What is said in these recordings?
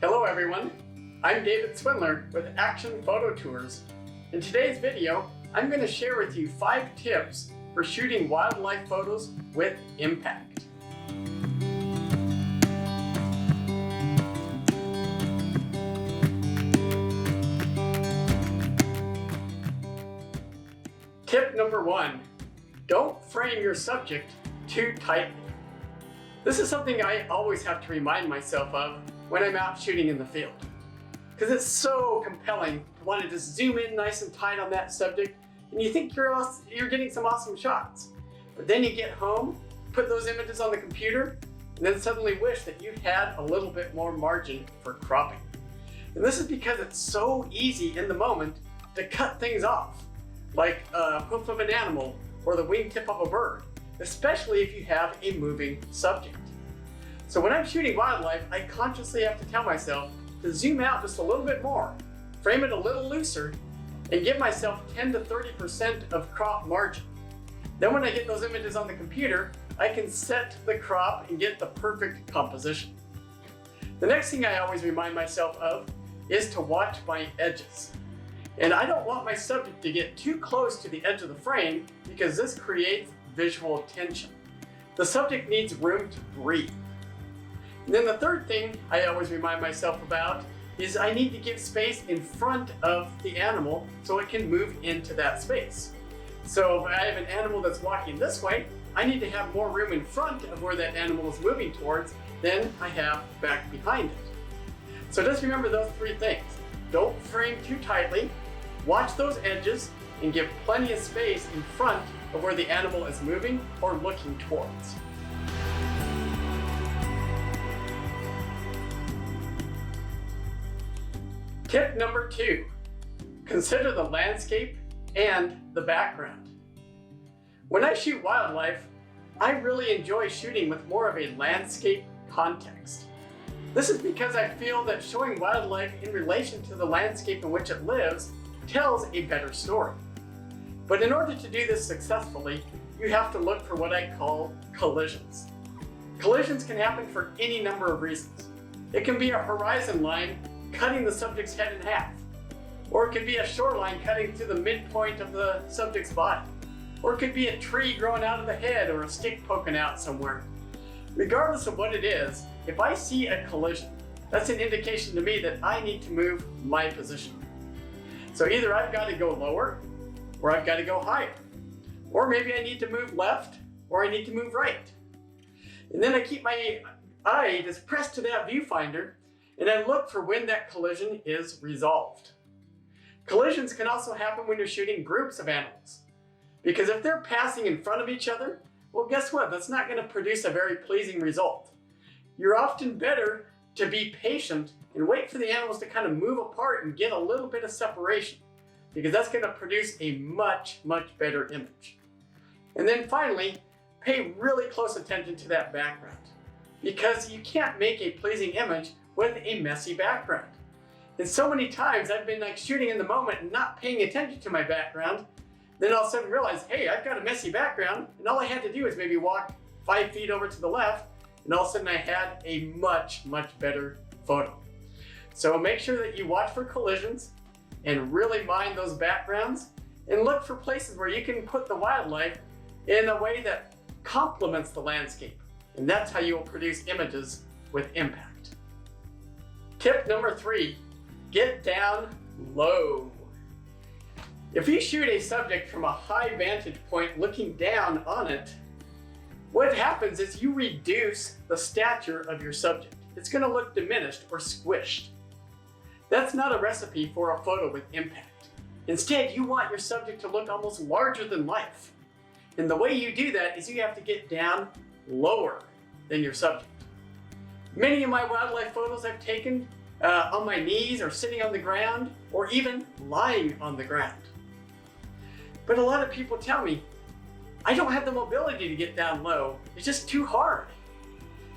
Hello everyone, I'm David Swindler with Action Photo Tours. In today's video, I'm going to share with you 5 tips for shooting wildlife photos with impact. Tip number 1, don't frame your subject too tightly. This is something I always have to remind myself of when I'm out shooting in the field. Because it's so compelling to want to just zoom in nice and tight on that subject, and you think you're getting some awesome shots. But then you get home, put those images on the computer, and then suddenly wish that you had a little bit more margin for cropping. And this is because it's so easy in the moment to cut things off, like a hoof of an animal or the wingtip of a bird, especially if you have a moving subject. So when I'm shooting wildlife, I consciously have to tell myself to zoom out just a little bit more, frame it a little looser, and give myself 10 to 30% of crop margin. Then when I get those images on the computer, I can set the crop and get the perfect composition. The next thing I always remind myself of is to watch my edges. And I don't want my subject to get too close to the edge of the frame because this creates visual tension. The subject needs room to breathe. And then the third thing I always remind myself about is I need to give space in front of the animal so it can move into that space. So if I have an animal that's walking this way, I need to have more room in front of where that animal is moving towards than I have back behind it. So just remember those 3 things. Don't frame too tightly, watch those edges, and give plenty of space in front of where the animal is moving or looking towards. Tip number 2, consider the landscape and the background. When I shoot wildlife, I really enjoy shooting with more of a landscape context. This is because I feel that showing wildlife in relation to the landscape in which it lives tells a better story. But in order to do this successfully, you have to look for what I call collisions. Collisions can happen for any number of reasons. It can be a horizon line cutting the subject's head in half, or it could be a shoreline cutting through the midpoint of the subject's body, or it could be a tree growing out of the head or a stick poking out somewhere. Regardless of what it is, if I see a collision, that's an indication to me that I need to move my position. So either I've got to go lower, or I've got to go higher, or maybe I need to move left, or I need to move right. And then I keep my eye just pressed to that viewfinder, and I look for when that collision is resolved. Collisions can also happen when you're shooting groups of animals, because if they're passing in front of each other, well, guess what? That's not going to produce a very pleasing result. You're often better to be patient and wait for the animals to kind of move apart and get a little bit of separation, because that's going to produce a much, much better image. And then finally, pay really close attention to that background, because you can't make a pleasing image with a messy background. And so many times I've been like shooting in the moment and not paying attention to my background, then all of a sudden realize, hey, I've got a messy background, and all I had to do is maybe walk 5 feet over to the left, and all of a sudden I had a much, much better photo. So make sure that you watch for collisions and really mind those backgrounds, and look for places where you can put the wildlife in a way that complements the landscape. And that's how you will produce images with impact. Tip number 3, get down low. If you shoot a subject from a high vantage point looking down on it, what happens is you reduce the stature of your subject. It's going to look diminished or squished. That's not a recipe for a photo with impact. Instead, you want your subject to look almost larger than life. And the way you do that is you have to get down lower than your subject. Many of my wildlife photos I've taken on my knees or sitting on the ground or even lying on the ground. But a lot of people tell me, I don't have the mobility to get down low. It's just too hard.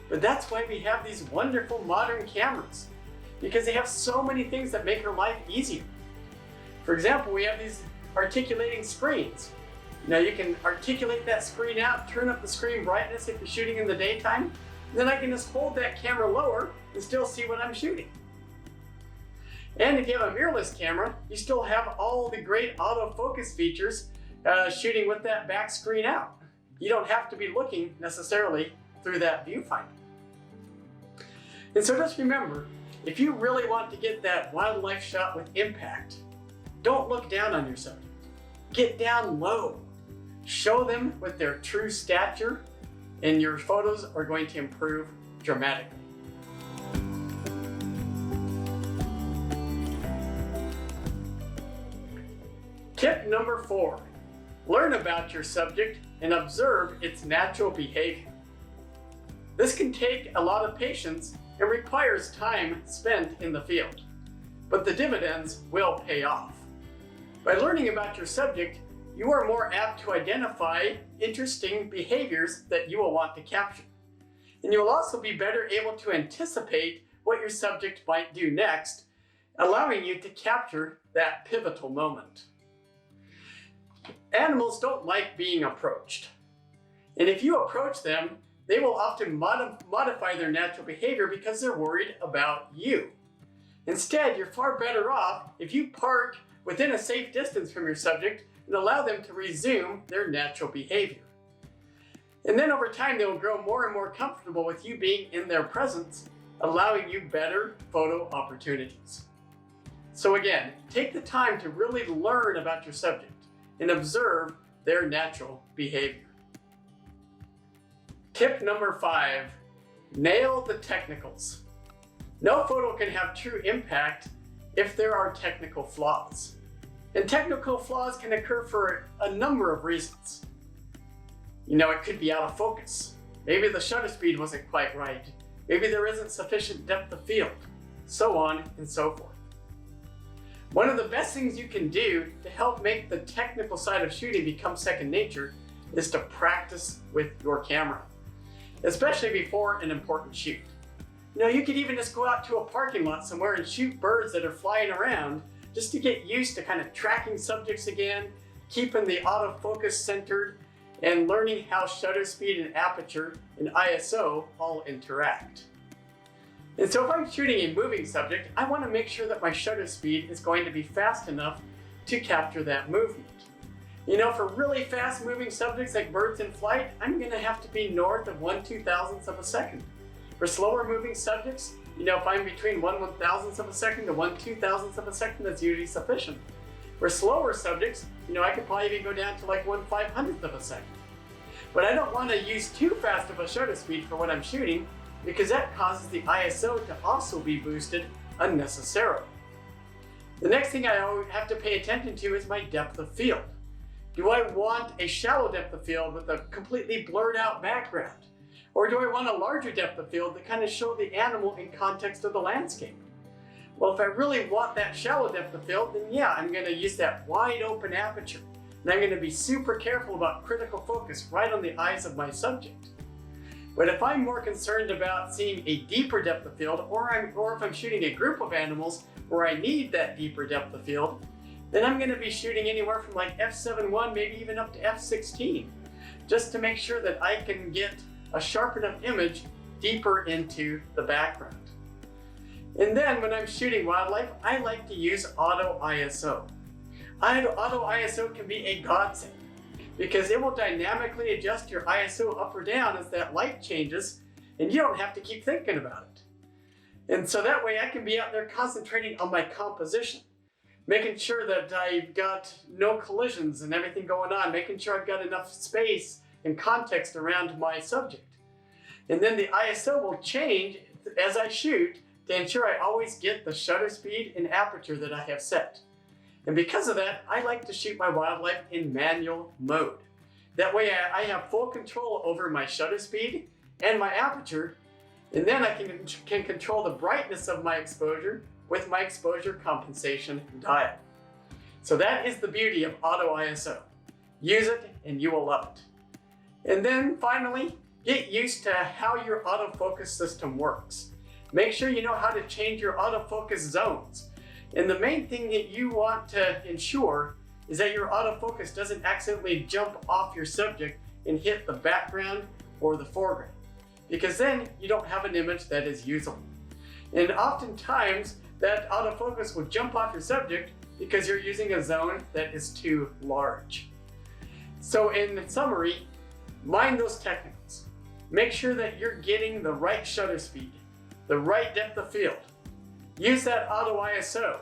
But that's why we have these wonderful modern cameras, because they have so many things that make our life easier. For example, we have these articulating screens. Now you can articulate that screen out, turn up the screen brightness if you're shooting in the daytime, and then I can just hold that camera lower and still see what I'm shooting. And if you have a mirrorless camera, you still have all the great autofocus features shooting with that back screen out. You don't have to be looking necessarily through that viewfinder. And so just remember, if you really want to get that wildlife shot with impact, don't look down on your subject. Get down low. Show them with their true stature, and your photos are going to improve dramatically. Tip number 4, learn about your subject and observe its natural behavior. This can take a lot of patience and requires time spent in the field, but the dividends will pay off. By learning about your subject, you are more apt to identify interesting behaviors that you will want to capture. And you will also be better able to anticipate what your subject might do next, allowing you to capture that pivotal moment. Animals don't like being approached. And if you approach them, they will often modify their natural behavior because they're worried about you. Instead, you're far better off if you park within a safe distance from your subject and allow them to resume their natural behavior. And then over time, they will grow more and more comfortable with you being in their presence, allowing you better photo opportunities. So again, take the time to really learn about your subject and observe their natural behavior. Tip number 5, nail the technicals. No photo can have true impact if there are technical flaws. And technical flaws can occur for a number of reasons. It could be out of focus. Maybe the shutter speed wasn't quite right. Maybe there isn't sufficient depth of field, so on and so forth. One of the best things you can do to help make the technical side of shooting become second nature is to practice with your camera, especially before an important shoot. You could even just go out to a parking lot somewhere and shoot birds that are flying around just to get used to kind of tracking subjects again, keeping the autofocus centered, and learning how shutter speed and aperture and ISO all interact. And so if I'm shooting a moving subject, I want to make sure that my shutter speed is going to be fast enough to capture that movement. For really fast moving subjects like birds in flight, I'm going to have to be north of 1/2000th of a second. For slower moving subjects, if I'm between 1/1000th of a second to 1/2000th of a second, that's usually sufficient. For slower subjects, I could probably even go down to like 1/500th of a second. But I don't want to use too fast of a shutter speed for what I'm shooting, because that causes the ISO to also be boosted unnecessarily. The next thing I have to pay attention to is my depth of field. Do I want a shallow depth of field with a completely blurred out background? Or do I want a larger depth of field to kind of show the animal in context of the landscape? Well, if I really want that shallow depth of field, then yeah, I'm going to use that wide open aperture. And I'm going to be super careful about critical focus right on the eyes of my subject. But if I'm more concerned about seeing a deeper depth of field, or if I'm shooting a group of animals where I need that deeper depth of field, then I'm going to be shooting anywhere from like f7.1, maybe even up to f16, just to make sure that I can get a sharp enough image deeper into the background. And then when I'm shooting wildlife, I like to use auto ISO. Auto ISO can be a godsend, because it will dynamically adjust your ISO up or down as that light changes, and you don't have to keep thinking about it. And so that way I can be out there concentrating on my composition, making sure that I've got no collisions and everything going on, making sure I've got enough space and context around my subject. And then the ISO will change as I shoot to ensure I always get the shutter speed and aperture that I have set. And because of that, I like to shoot my wildlife in manual mode. That way I have full control over my shutter speed and my aperture, and then I can control the brightness of my exposure with my exposure compensation dial. So that is the beauty of auto ISO. Use it and you will love it. And then finally, get used to how your autofocus system works. Make sure you know how to change your autofocus zones. And the main thing that you want to ensure is that your autofocus doesn't accidentally jump off your subject and hit the background or the foreground, because then you don't have an image that is usable. And oftentimes, that autofocus will jump off your subject because you're using a zone that is too large. So in summary, mind those technicals. Make sure that you're getting the right shutter speed, the right depth of field. Use that auto ISO.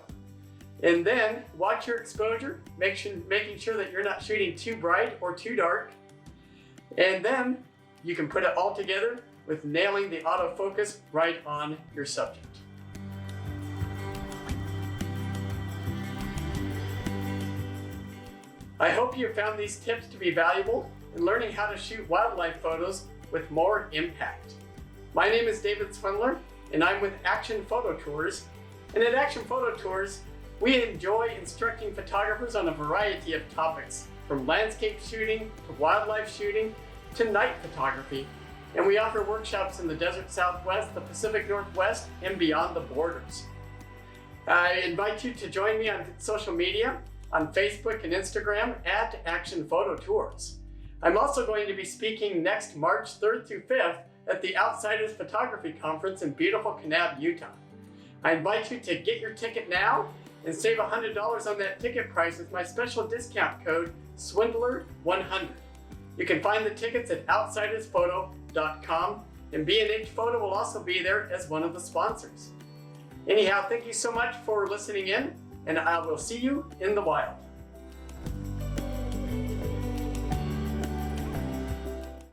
And then watch your exposure, making sure that you're not shooting too bright or too dark. And then you can put it all together with nailing the autofocus right on your subject. I hope you found these tips to be valuable in learning how to shoot wildlife photos with more impact. My name is David Swindler, and I'm with Action Photo Tours. And at Action Photo Tours, we enjoy instructing photographers on a variety of topics, from landscape shooting to wildlife shooting to night photography. And we offer workshops in the desert Southwest, the Pacific Northwest, and beyond the borders. I invite you to join me on social media, on Facebook and Instagram at Action Photo Tours. I'm also going to be speaking next March 3rd through 5th at the Outsiders Photography Conference in beautiful Kanab, Utah. I invite you to get your ticket now and save $100 on that ticket price with my special discount code Swindler100. You can find the tickets at outsidersphoto.com, and B&H Photo will also be there as one of the sponsors. Anyhow, thank you so much for listening in, and I will see you in the wild.